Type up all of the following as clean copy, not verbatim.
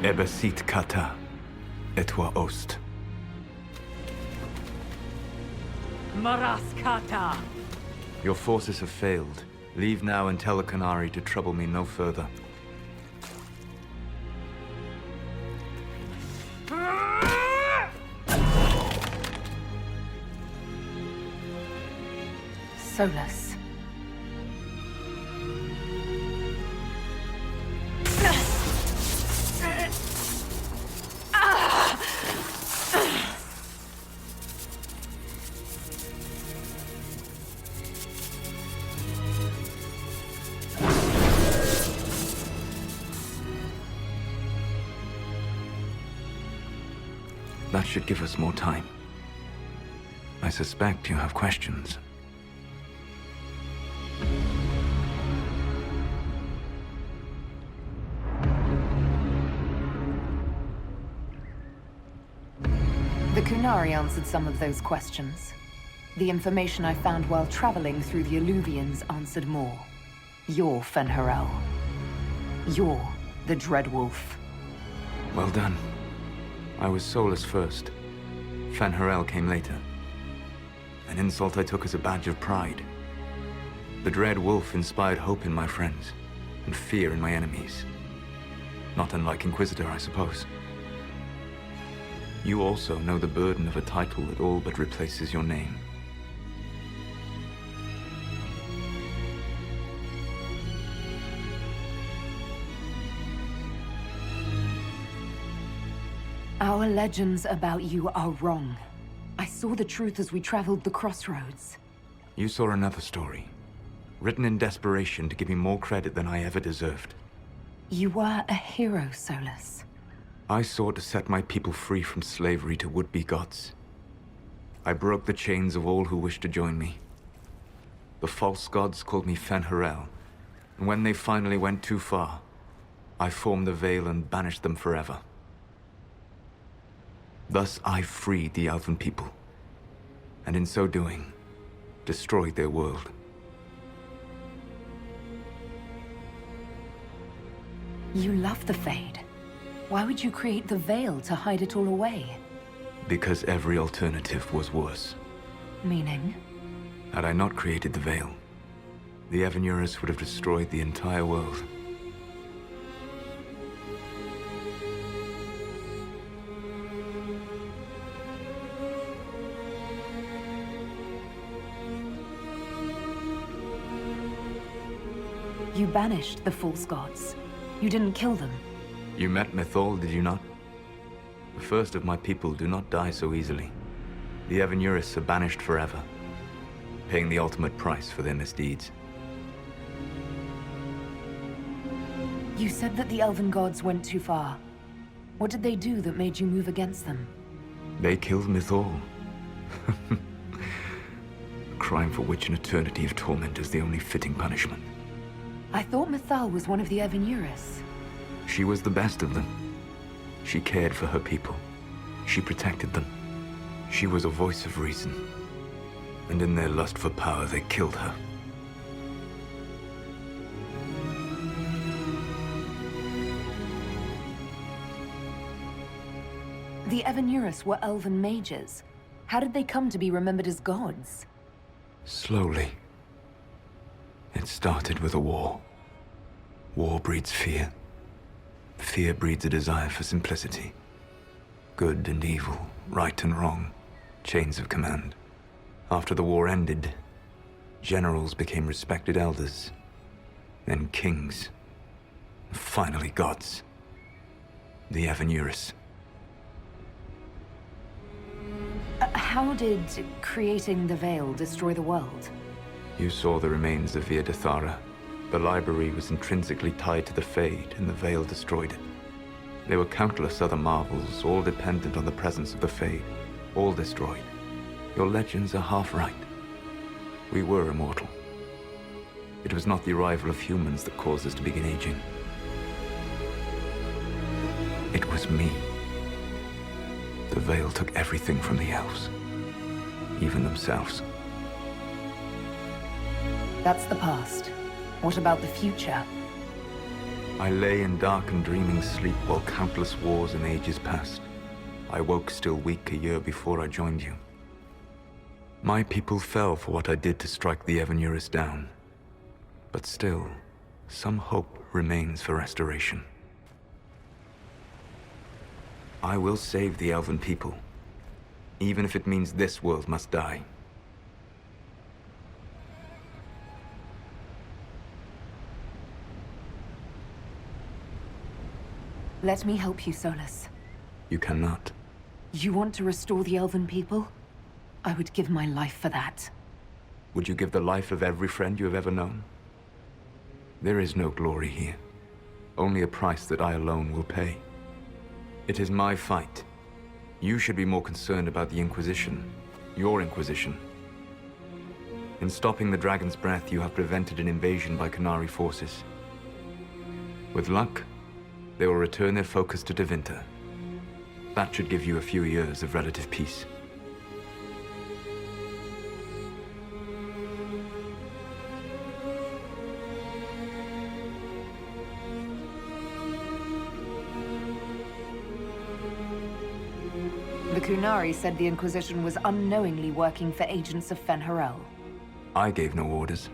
Ebesit kata, etwa ost. Maraskata! Your forces have failed. Leave now and tell the Canary to trouble me no further. Solus. That should give us more time. I suspect you have questions. The Kunari answered some of those questions. The information I found while traveling through the Alluvians answered more. You're Fen'Harel. You're the Dread Wolf. Well done. I was Solus first. Fen'Harel came later. An insult I took as a badge of pride. The Dread Wolf inspired hope in my friends, and fear in my enemies. Not unlike Inquisitor, I suppose. You also know the burden of a title that all but replaces your name. Our legends about you are wrong. I saw the truth as we traveled the crossroads. You saw another story, written in desperation to give me more credit than I ever deserved. You were a hero, Solus. I sought to set my people free from slavery to would-be gods. I broke the chains of all who wished to join me. The false gods called me Fen'Harel, and when they finally went too far, I formed the Veil and banished them forever. Thus I freed the Elven people, and in so doing, destroyed their world. You love the Fade. Why would you create the Veil to hide it all away? Because every alternative was worse. Meaning? Had I not created the Veil, the Evanurus would have destroyed the entire world. You banished the false gods. You didn't kill them. You met Mythal, did you not? The first of my people do not die so easily. The Evanurus are banished forever, paying the ultimate price for their misdeeds. You said that the Elven gods went too far. What did they do that made you move against them? They killed Mythal. A crime for which an eternity of torment is the only fitting punishment. I thought Mythal was one of the Evanurus. She was the best of them. She cared for her people. She protected them. She was a voice of reason. And in their lust for power, they killed her. The Evanurus were Elven mages. How did they come to be remembered as gods? Slowly. It started with a war. War breeds fear. Fear breeds a desire for simplicity. Good and evil, right and wrong, chains of command. After the war ended, generals became respected elders, then kings, and finally gods. The Evanurus. How did creating the Veil destroy the world? You saw the remains of Via Dathara. The library was intrinsically tied to the Fade, and the Veil destroyed it. There were countless other marvels, all dependent on the presence of the Fade, all destroyed. Your legends are half right. We were immortal. It was not the arrival of humans that caused us to begin aging. It was me. The Veil took everything from the elves, even themselves. That's the past. What about the future? I lay in dark and dreaming sleep while countless wars and ages passed. I woke still weak a year before I joined you. My people fell for what I did to strike the Evanurus down. But still, some hope remains for restoration. I will save the Elven people, even if it means this world must die. Let me help you, Solus. You cannot. You want to restore the Elven people? I would give my life for that. Would you give the life of every friend you have ever known? There is no glory here. Only a price that I alone will pay. It is my fight. You should be more concerned about the Inquisition. Your Inquisition. In stopping the Dragon's Breath, you have prevented an invasion by Qunari forces. With luck, they will return their focus to Tevinter. That should give you a few years of relative peace. The Qunari said the Inquisition was unknowingly working for agents of Fen'Harel. I gave no orders.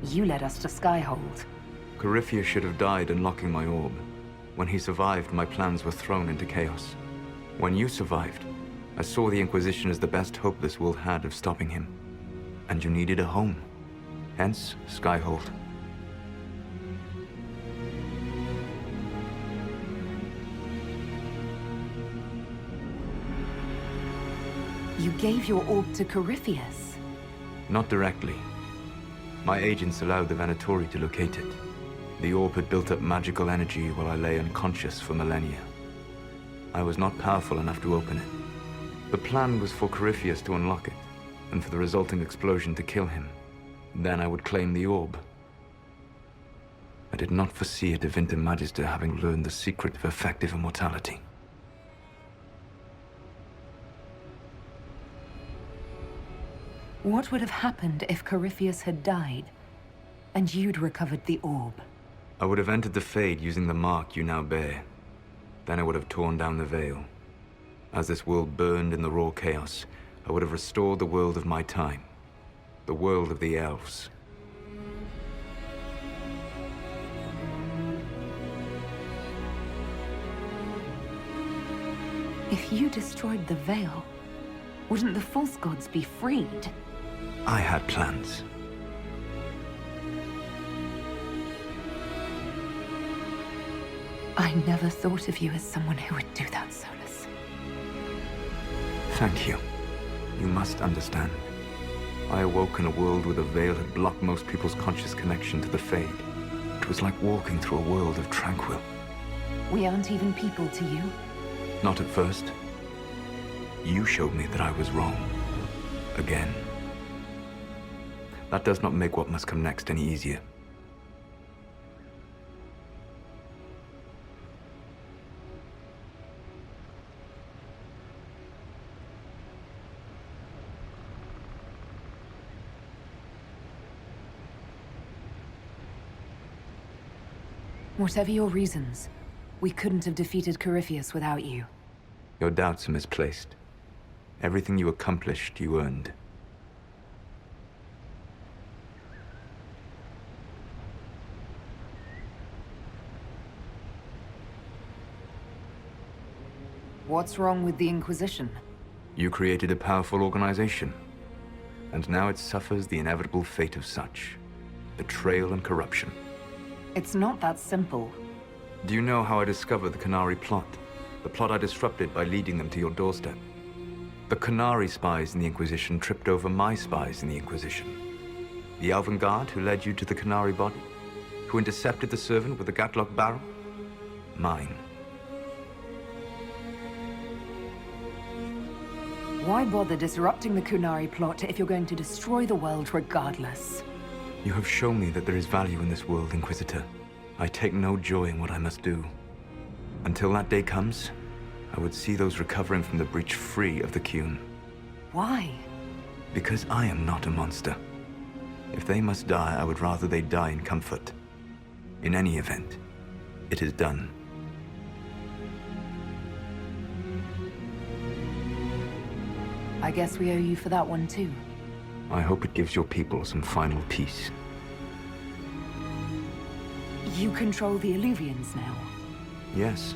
You led us to Skyhold. Corypheus should have died unlocking my orb. When he survived, my plans were thrown into chaos. When you survived, I saw the Inquisition as the best hope this world had of stopping him. And you needed a home. Hence, Skyhold. You gave your orb to Corypheus? Not directly. My agents allowed the Venatori to locate it. The orb had built up magical energy while I lay unconscious for millennia. I was not powerful enough to open it. The plan was for Corypheus to unlock it, and for the resulting explosion to kill him. Then I would claim the orb. I did not foresee a Tevinter Magister having learned the secret of effective immortality. What would have happened if Corypheus had died, and you'd recovered the orb? I would have entered the Fade using the mark you now bear. Then I would have torn down the veil. As this world burned in the raw chaos, I would have restored the world of my time. The world of the elves. If you destroyed the veil, wouldn't the false gods be freed? I had plans. I never thought of you as someone who would do that, Solus. Thank you. You must understand. I awoke in a world where the veil had blocked most people's conscious connection to the Fade. It was like walking through a world of tranquil. We aren't even people to you. Not at first. You showed me that I was wrong. Again. That does not make what must come next any easier. Whatever your reasons, we couldn't have defeated Corypheus without you. Your doubts are misplaced. Everything you accomplished, you earned. What's wrong with the Inquisition? You created a powerful organization, and now it suffers the inevitable fate of such. Betrayal and corruption. It's not that simple. Do you know how I discovered the Qunari plot? The plot I disrupted by leading them to your doorstep. The Qunari spies in the Inquisition tripped over my spies in the Inquisition. The Elven Guard who led you to the Qunari body? Who intercepted the servant with the Gatlock barrel? Mine. Why bother disrupting the Qunari plot if you're going to destroy the world regardless? You have shown me that there is value in this world, Inquisitor. I take no joy in what I must do. Until that day comes, I would see those recovering from the breach free of the Qun. Why? Because I am not a monster. If they must die, I would rather they die in comfort. In any event, It is done. I guess we owe you for that one too. I hope it gives your people some final peace. You control the Illuvians now. Yes.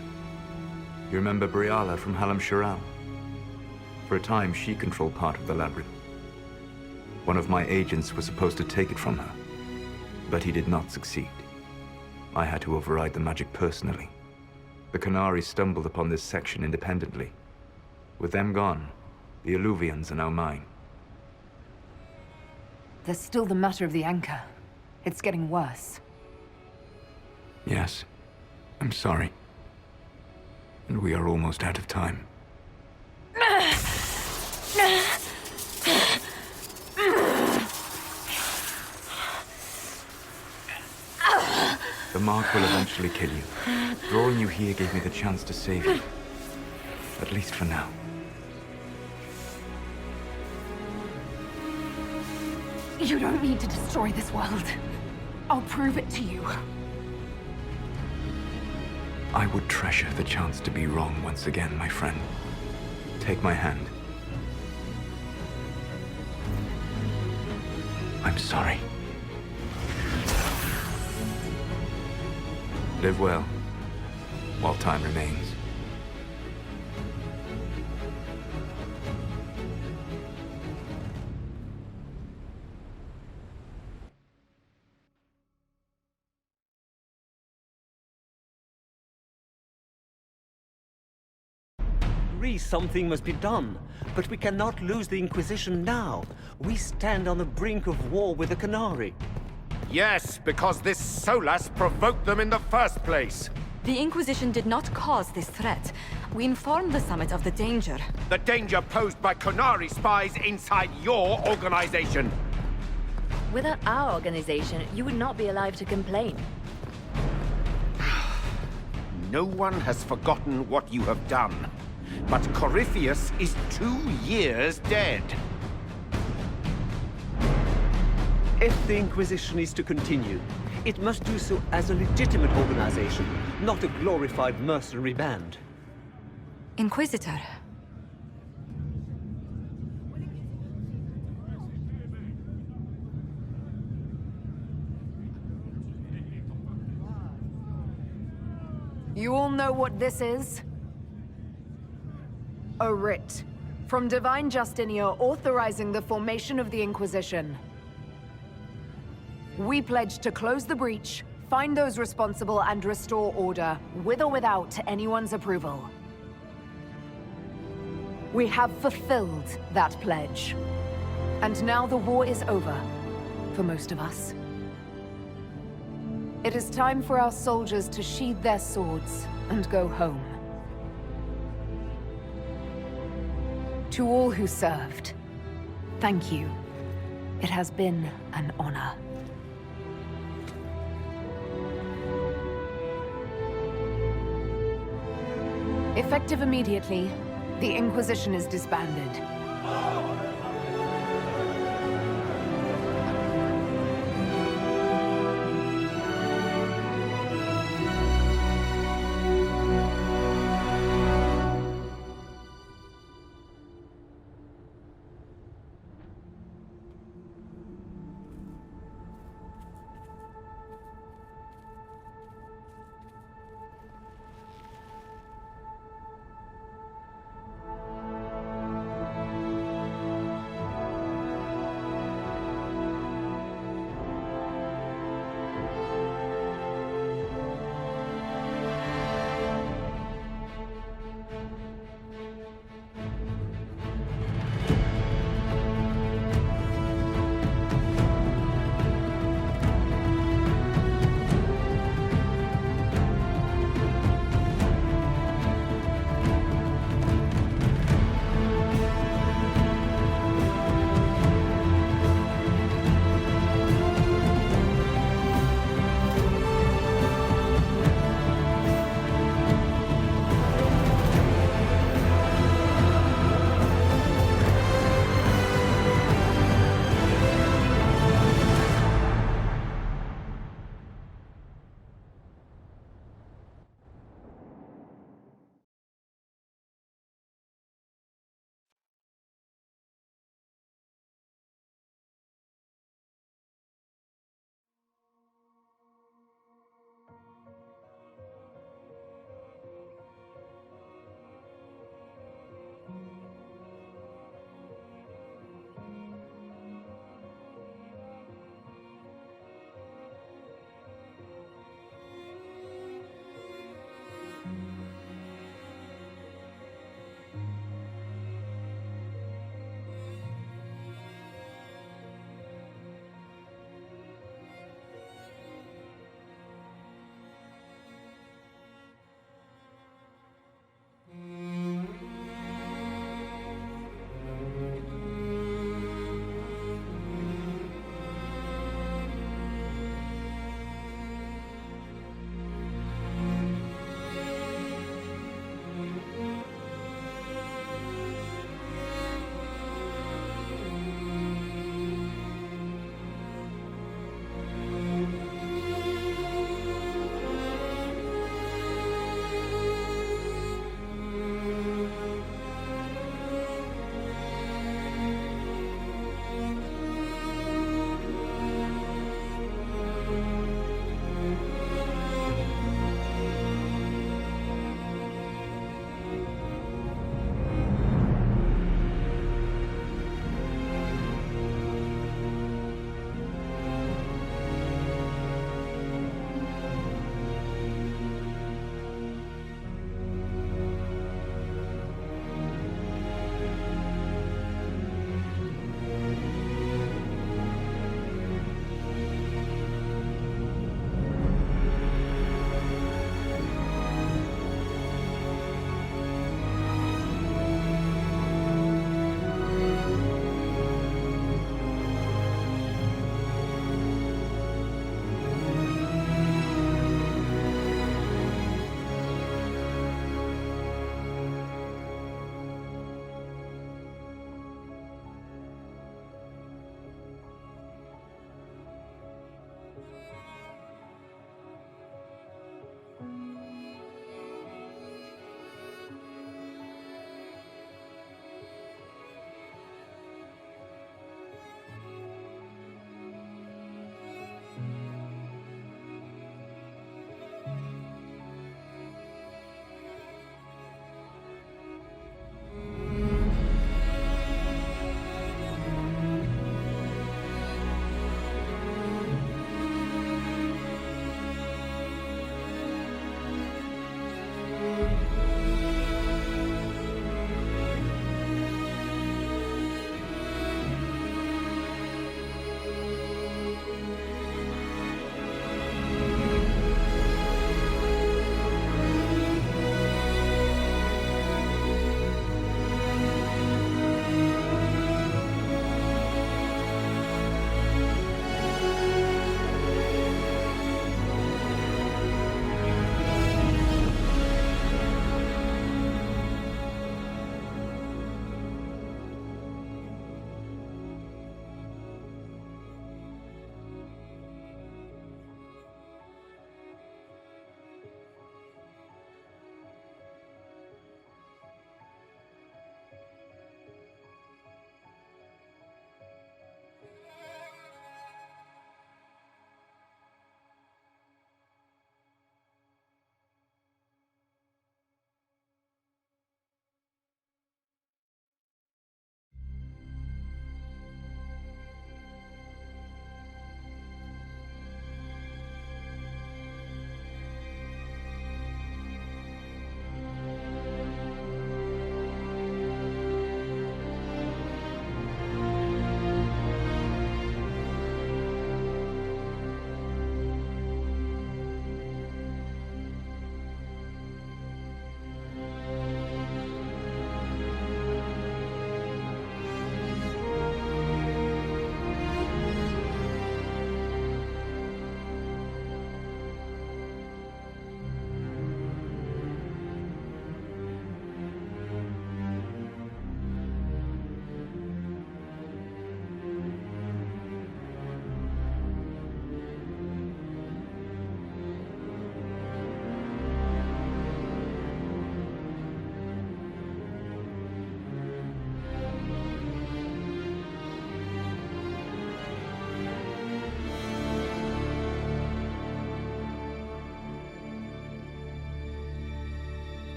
You remember Briala from Halam Shiral? For a time, she controlled part of the labyrinth. One of my agents was supposed to take it from her, but he did not succeed. I had to override the magic personally. The Qunari stumbled upon this section independently. With them gone, the Illuvians are now mine. There's still the matter of the anchor. It's getting worse. Yes. I'm sorry. And we are almost out of time. The mark will eventually kill you. Drawing you here gave me the chance to save you. At least for now. You don't need to destroy this world. I'll prove it to you. I would treasure the chance to be wrong once again, my friend. Take my hand. I'm sorry. Live well, while time remains. Something must be done, but we cannot lose the Inquisition now. We stand on the brink of war with the Qunari. Yes, because this Solas provoked them in the first place. The Inquisition did not cause this threat. We informed the Summit of the danger. The danger posed by Qunari spies inside your organization. Without our organization, you would not be alive to complain. No one has forgotten what you have done. But Corypheus is 2 years dead. If the Inquisition is to continue, it must do so as a legitimate organization, not a glorified mercenary band. Inquisitor. You all know what this is? A writ from Divine Justinia authorizing the formation of the Inquisition. We pledge to close the breach, find those responsible, and restore order, with or without anyone's approval. We have fulfilled that pledge. And now the war is over, for most of us. It is time for our soldiers to sheathe their swords and go home. To all who served, thank you. It has been an honor. Effective immediately, the Inquisition is disbanded.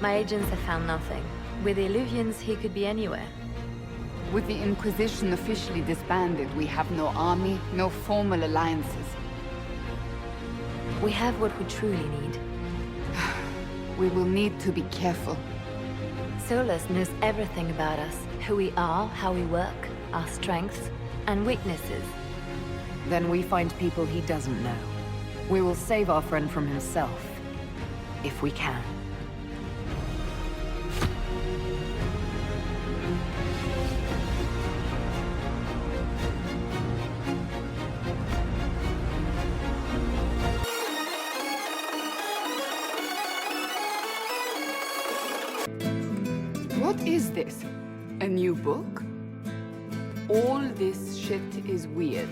My agents have found nothing. With the Illuvians, he could be anywhere. With the Inquisition officially disbanded, we have no army, no formal alliances. We have what we truly need. We will need to be careful. Solus knows everything about us. Who we are, how we work, our strengths and weaknesses. Then we find people he doesn't know. We will save our friend from himself. If we can. What is this? A new book? All this shit is weird.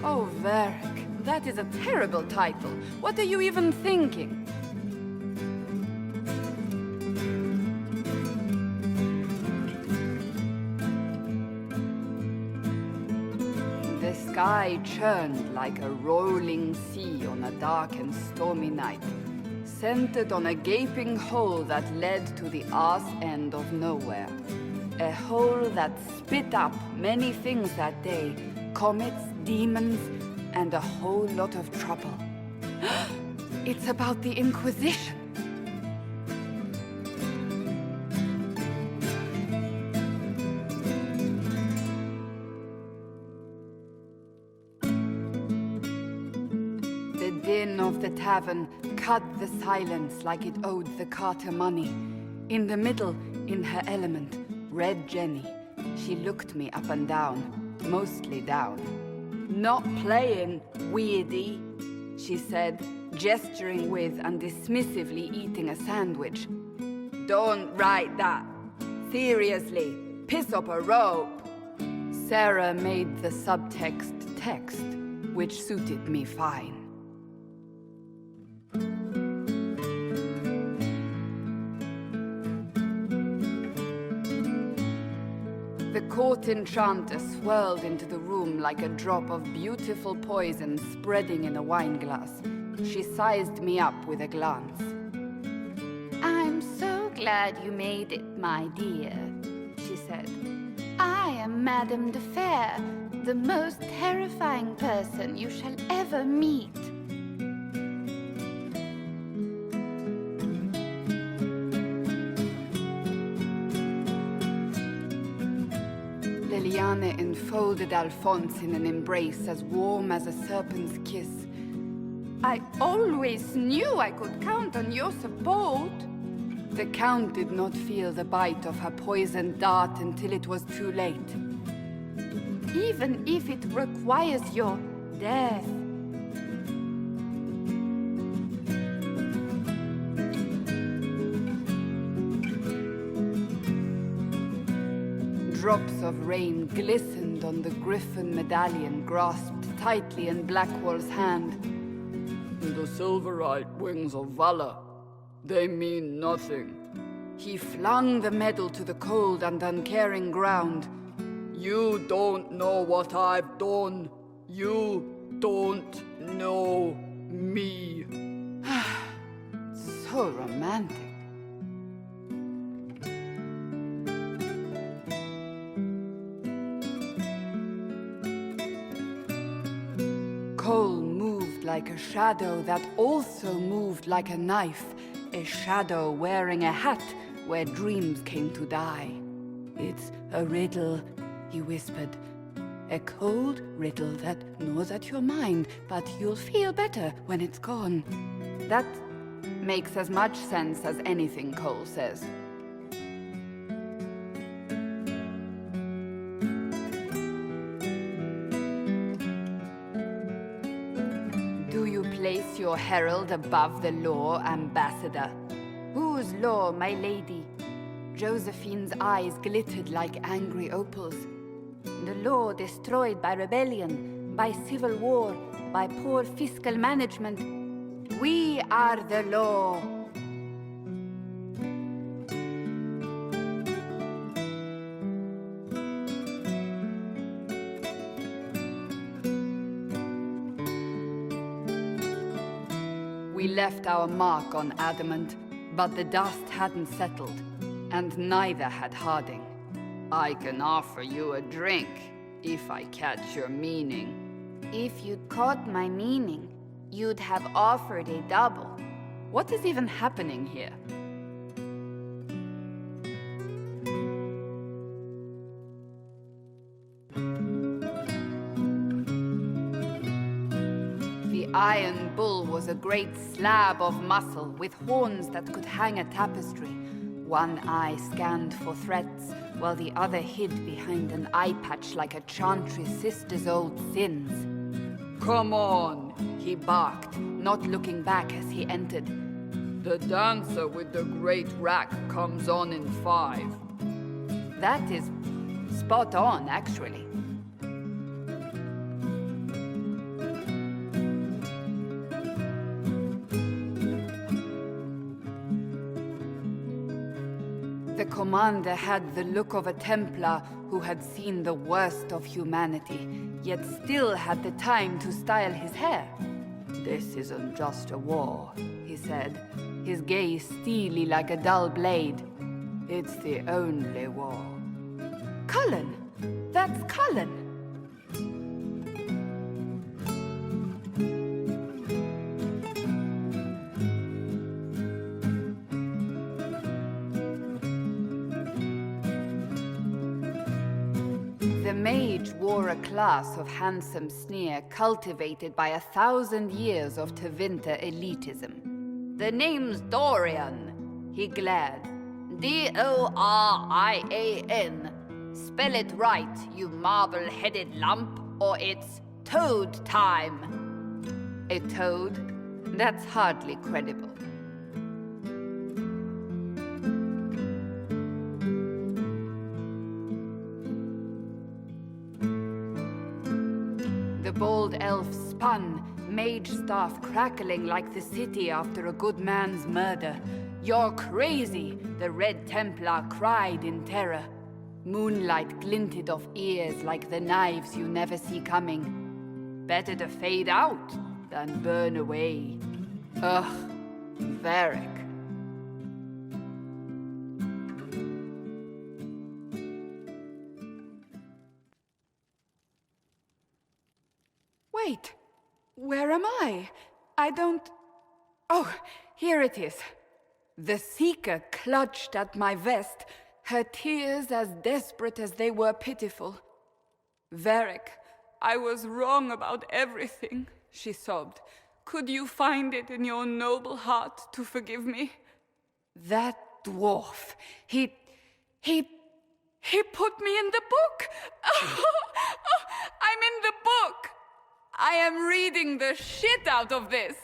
Oh, Varric, that is a terrible title. What are you even thinking? The sky churned like a rolling sea on a dark and stormy night, centered on a gaping hole that led to the arse end of nowhere. A hole that spit up many things that day. Comets, demons, and a whole lot of trouble. It's about the Inquisition. The din of the tavern cut the silence like it owed the carter money. In the middle, in her element, Red Jenny. She looked me up and down, mostly down. Not playing, weirdy, she said, gesturing with and dismissively eating a sandwich. Don't write that. Seriously, piss up a rope. Sarah made the subtext text, which suited me fine. The court enchanter swirled into the room like a drop of beautiful poison spreading in a wineglass. She sized me up with a glance. I'm so glad you made it, my dear, she said. I am Madame de Fer, the most terrifying person you shall ever meet. Liliane enfolded Alphonse in an embrace as warm as a serpent's kiss. I always knew I could count on your support. The Count did not feel the bite of her poisoned dart until it was too late. Even if it requires your death. Drops of rain glistened on the griffin medallion grasped tightly in Blackwall's hand. The silverite wings of valor, they mean nothing. He flung the medal to the cold and uncaring ground. You don't know what I've done. You don't know me. So romantic. Cole moved like a shadow that also moved like a knife. A shadow wearing a hat where dreams came to die. It's a riddle, he whispered. A cold riddle that gnaws at your mind, but you'll feel better when it's gone. That makes as much sense as anything Cole says. Do you place your herald above the law, Ambassador? Whose law, my lady? Josephine's eyes glittered like angry opals. The law destroyed by rebellion, by civil war, by poor fiscal management. We are the law. We left our mark on adamant, But the dust hadn't settled, and neither had Harding. I can offer you a drink, if I catch your meaning. If you'd caught my meaning, you'd have offered a double. What is even happening here? The Iron Bull was a great slab of muscle with horns that could hang a tapestry. One eye scanned for threats, while the other hid behind an eye patch like a chantry sister's old sins. "Come on," he barked, not looking back as he entered. "The dancer with the great rack comes on in 5. That is spot on, actually. The commander had the look of a Templar who had seen the worst of humanity, yet still had the time to style his hair. "This isn't just a war," he said, his gaze steely like a dull blade. "It's the only war." Cullen! That's Cullen! The mage wore a class of handsome sneer cultivated by 1,000 years of Tevinter elitism. "The name's Dorian," he glared. D-O-R-I-A-N. Spell it right, you marble-headed lump, or it's toad time. A toad? That's hardly credible. The bold elf spun, mage staff crackling like the city after a good man's murder. "You're crazy!" the Red Templar cried in terror. Moonlight glinted off ears like the knives you never see coming. Better to fade out than burn away. Ugh, Varric. Wait, where am I? I don't... Oh, here it is. The Seeker clutched at my vest, her tears as desperate as they were pitiful. "Varric, I was wrong about everything," she sobbed. "Could you find it in your noble heart to forgive me?" That dwarf, he put me in the book! I'm in the book! I am reading the shit out of this!